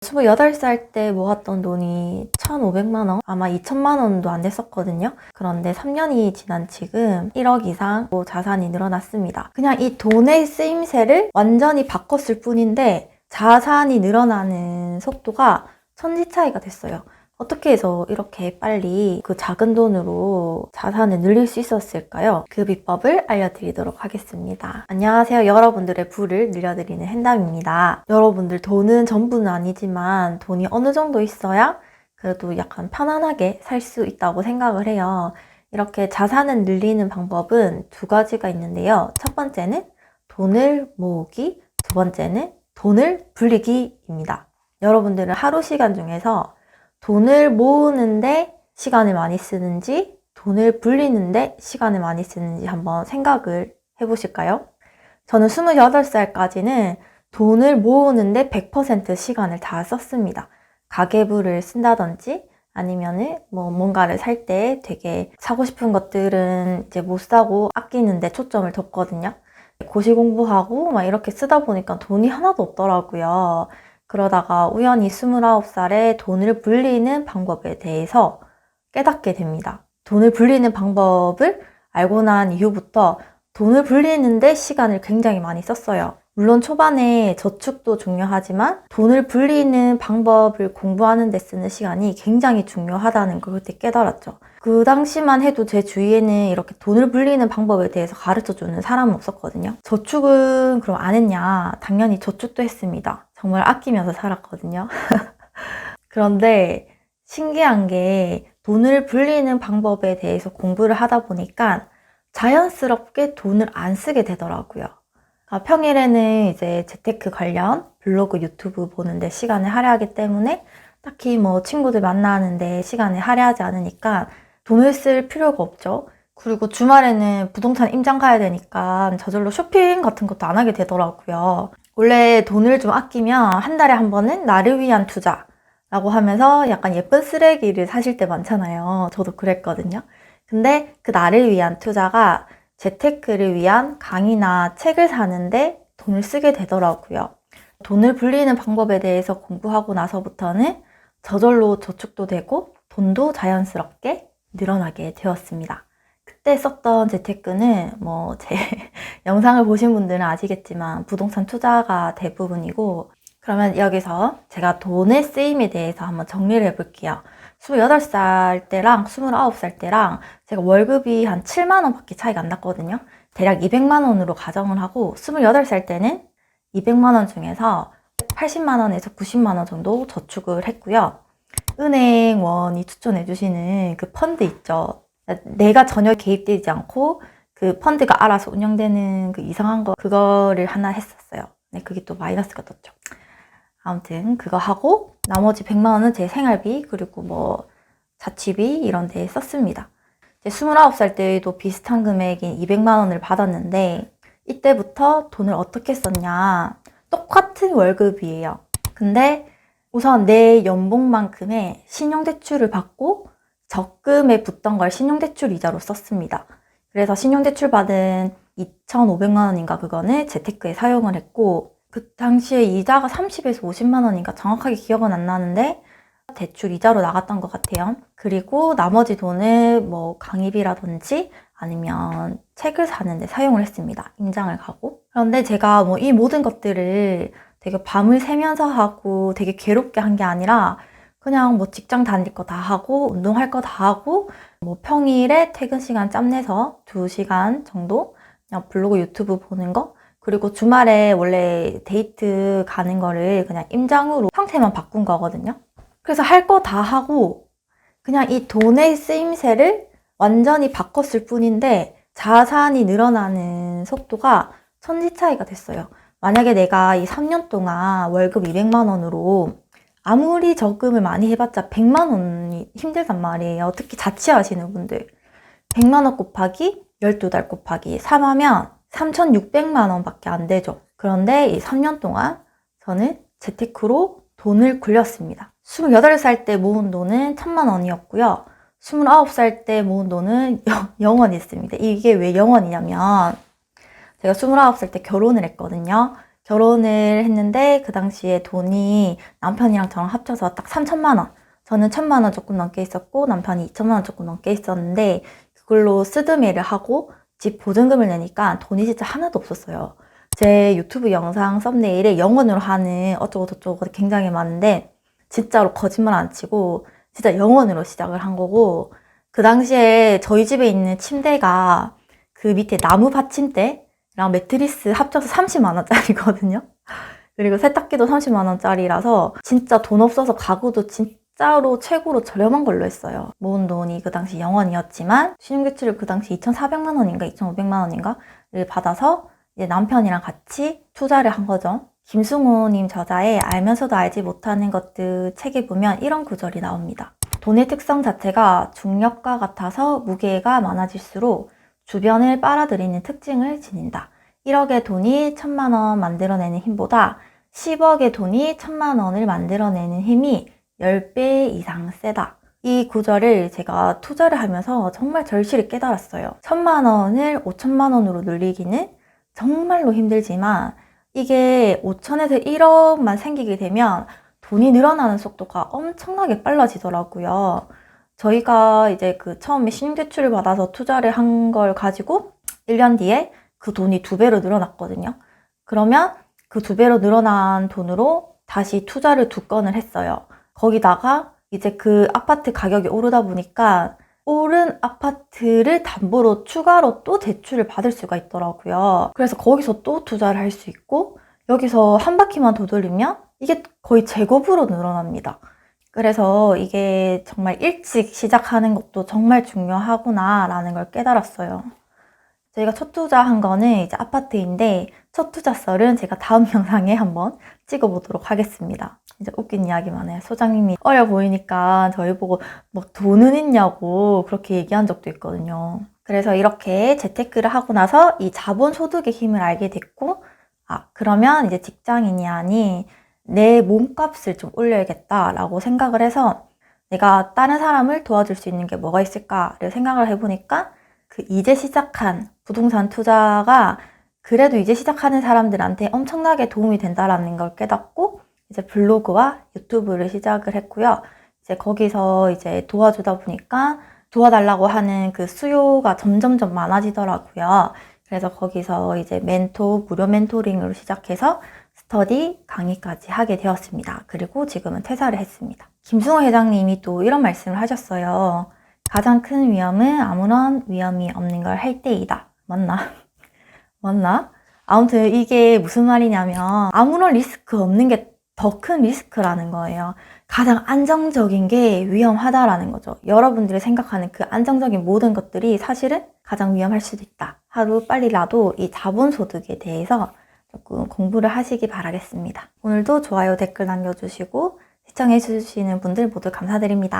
28살 때 모았던 돈이 1,500만 원? 아마 2천만 원도 안 됐었거든요. 그런데 3년이 지난 지금 1억 이상 자산이 늘어났습니다. 그냥 이 돈의 쓰임새를 완전히 바꿨을 뿐인데 자산이 늘어나는 속도가 천지 차이가 됐어요. 어떻게 해서 이렇게 빨리 그 작은 돈으로 자산을 늘릴 수 있었을까요? 그 비법을 알려드리도록 하겠습니다. 안녕하세요. 여러분들의 부를 늘려드리는 헨담입니다. 여러분들 돈은 전부는 아니지만 돈이 어느 정도 있어야 그래도 약간 편안하게 살 수 있다고 생각을 해요. 이렇게 자산을 늘리는 방법은 두 가지가 있는데요. 첫 번째는 돈을 모으기, 두 번째는 돈을 불리기입니다. 여러분들은 하루 시간 중에서 돈을 모으는데 시간을 많이 쓰는지 돈을 불리는데 시간을 많이 쓰는지 한번 생각을 해보실까요? 저는 28살까지는 돈을 모으는데 100% 시간을 다 썼습니다. 가계부를 쓴다든지 아니면은 뭔가를 살 때 되게 사고 싶은 것들은 이제 못 사고 아끼는데 초점을 뒀거든요. 고시 공부하고 막 이렇게 쓰다 보니까 돈이 하나도 없더라고요. 그러다가 우연히 29살에 돈을 불리는 방법에 대해서 깨닫게 됩니다. 돈을 불리는 방법을 알고 난 이후부터 돈을 불리는데 시간을 굉장히 많이 썼어요. 물론 초반에 저축도 중요하지만 돈을 불리는 방법을 공부하는 데 쓰는 시간이 굉장히 중요하다는 걸 그때 깨달았죠. 그 당시만 해도 제 주위에는 이렇게 돈을 불리는 방법에 대해서 가르쳐주는 사람은 없었거든요. 저축은 그럼 안 했냐? 당연히 저축도 했습니다. 정말 아끼면서 살았거든요. 그런데 신기한 게 돈을 불리는 방법에 대해서 공부를 하다 보니까 자연스럽게 돈을 안 쓰게 되더라고요. 평일에는 이제 재테크 관련 블로그, 유튜브 보는데 시간을 할애하기 때문에 딱히 친구들 만나는데 시간을 할애하지 않으니까 돈을 쓸 필요가 없죠. 그리고 주말에는 부동산 임장 가야 되니까 저절로 쇼핑 같은 것도 안 하게 되더라고요. 원래 돈을 좀 아끼면 한 달에 한 번은 나를 위한 투자라고 하면서 약간 예쁜 쓰레기를 사실 때 많잖아요. 저도 그랬거든요. 근데 그 나를 위한 투자가 재테크를 위한 강의나 책을 사는데 돈을 쓰게 되더라고요. 돈을 불리는 방법에 대해서 공부하고 나서부터는 저절로 저축도 되고 돈도 자연스럽게 늘어나게 되었습니다. 그때 썼던 재테크는 제 영상을 보신 분들은 아시겠지만 부동산 투자가 대부분이고, 그러면 여기서 제가 돈의 쓰임에 대해서 한번 정리를 해볼게요. 28살 때랑 29살 때랑 제가 월급이 한 7만 원 밖에 차이가 안 났거든요. 대략 200만 원으로 가정을 하고 28살 때는 200만 원 중에서 80만 원에서 90만 원 정도 저축을 했고요. 은행원이 추천해주시는 그 펀드 있죠. 내가 전혀 개입되지 않고 그 펀드가 알아서 운영되는 그 이상한 거, 그거를 하나 했었어요. 네, 그게 또 마이너스가 떴죠. 아무튼 그거 하고 나머지 100만 원은 제 생활비 그리고 자취비 이런 데에 썼습니다. 이제 29살 때도 비슷한 금액인 200만 원을 받았는데 이때부터 돈을 어떻게 썼냐. 똑같은 월급이에요. 근데 우선 내 연봉만큼의 신용대출을 받고 적금에 붙던 걸 신용대출 이자로 썼습니다. 그래서 신용대출 받은 2,500만 원인가 그거는 재테크에 사용을 했고, 그 당시에 이자가 30에서 50만 원인가 정확하게 기억은 안 나는데 대출 이자로 나갔던 것 같아요. 그리고 나머지 돈을 강의비라든지 아니면 책을 사는데 사용을 했습니다. 임장을 가고. 그런데 제가 이 모든 것들을 되게 밤을 새면서 하고 되게 괴롭게 한 게 아니라 그냥 직장 다닐 거 다 하고 운동할 거 다 하고 평일에 퇴근 시간 짬내서 2시간 정도 그냥 블로그 유튜브 보는 거, 그리고 주말에 원래 데이트 가는 거를 그냥 임장으로 형태만 바꾼 거거든요. 그래서 할 거 다 하고 그냥 이 돈의 쓰임새를 완전히 바꿨을 뿐인데 자산이 늘어나는 속도가 천지 차이가 됐어요. 만약에 내가 이 3년 동안 월급 200만 원으로 아무리 적금을 많이 해봤자 100만 원이 힘들단 말이에요. 특히 자취하시는 분들. 100만 원 곱하기 12달 곱하기 3 하면 3,600만 원밖에 안 되죠. 그런데 이 3년 동안 저는 재테크로 돈을 굴렸습니다. 28살 때 모은 돈은 1,000만 원이었고요. 29살 때 모은 돈은 0원 있습니다. 이게 왜 0원이냐면 제가 29살 때 결혼을 했거든요. 결혼을 했는데 그 당시에 돈이 남편이랑 저랑 합쳐서 딱 3천만 원. 저는 1천만 원 조금 넘게 있었고 남편이 2천만 원 조금 넘게 있었는데 그걸로 쓰드메를 하고 집 보증금을 내니까 돈이 진짜 하나도 없었어요. 제 유튜브 영상 썸네일에 영원으로 하는 어쩌고저쩌고 굉장히 많은데 진짜로 거짓말 안 치고 진짜 영원으로 시작을 한 거고 그 당시에 저희 집에 있는 침대가 그 밑에 나무 받침대랑 매트리스 합쳐서 30만 원짜리거든요. 그리고 세탁기도 30만 원짜리라서 진짜 돈 없어서 가구도 진짜로 최고로 저렴한 걸로 했어요. 모은 돈이 그 당시 0원이었지만 신용대출을 그 당시 2,400만 원인가 2,500만 원인가를 받아서 이제 남편이랑 같이 투자를 한 거죠. 김승우님 저자의 알면서도 알지 못하는 것들 책에 보면 이런 구절이 나옵니다. 돈의 특성 자체가 중력과 같아서 무게가 많아질수록 주변을 빨아들이는 특징을 지닌다. 1억의 돈이 1,000만 원 만들어내는 힘보다 10억의 돈이 1,000만 원을 만들어내는 힘이 10배 이상 세다. 이 구절을 제가 투자를 하면서 정말 절실히 깨달았어요. 1,000만 원을 5천만 원으로 늘리기는 정말로 힘들지만 이게 5천에서 1억만 생기게 되면 돈이 늘어나는 속도가 엄청나게 빨라지더라고요. 저희가 이제 그 처음에 신용대출을 받아서 투자를 한 걸 가지고 1년 뒤에 그 돈이 2배로 늘어났거든요. 그러면 그 2배로 늘어난 돈으로 다시 투자를 2건을 했어요. 거기다가 이제 그 아파트 가격이 오르다 보니까 오른 아파트를 담보로 추가로 또 대출을 받을 수가 있더라고요. 그래서 거기서 또 투자를 할 수 있고 여기서 한 바퀴만 더 돌리면 이게 거의 제곱으로 늘어납니다. 그래서 이게 정말 일찍 시작하는 것도 정말 중요하구나 라는 걸 깨달았어요. 저희가 첫 투자한 거는 이제 아파트인데 첫 투자 썰은 제가 다음 영상에 한번 찍어보도록 하겠습니다. 이제 웃긴 이야기만 해요. 소장님이 어려 보이니까 저희 보고 막 돈은 있냐고 그렇게 얘기한 적도 있거든요. 그래서 이렇게 재테크를 하고 나서 이 자본소득의 힘을 알게 됐고 그러면 이제 직장인이 아닌 내 몸값을 좀 올려야겠다라고 생각을 해서 내가 다른 사람을 도와줄 수 있는 게 뭐가 있을까를 생각을 해보니까 그 이제 시작한 부동산 투자가 그래도 이제 시작하는 사람들한테 엄청나게 도움이 된다라는 걸 깨닫고 이제 블로그와 유튜브를 시작을 했고요. 이제 거기서 이제 도와주다 보니까 도와달라고 하는 그 수요가 점점점 많아지더라고요. 그래서 거기서 이제 무료 멘토링으로 시작해서 스터디 강의까지 하게 되었습니다. 그리고 지금은 퇴사를 했습니다. 김승호 회장님이 또 이런 말씀을 하셨어요. 가장 큰 위험은 아무런 위험이 없는 걸 할 때이다. 맞나? 맞나? 아무튼 이게 무슨 말이냐면 아무런 리스크 없는 게 더 큰 리스크라는 거예요. 가장 안정적인 게 위험하다라는 거죠. 여러분들이 생각하는 그 안정적인 모든 것들이 사실은 가장 위험할 수도 있다. 하루 빨리라도 이 자본소득에 대해서 조금 공부를 하시기 바라겠습니다. 오늘도 좋아요, 댓글 남겨주시고 시청해주시는 분들 모두 감사드립니다.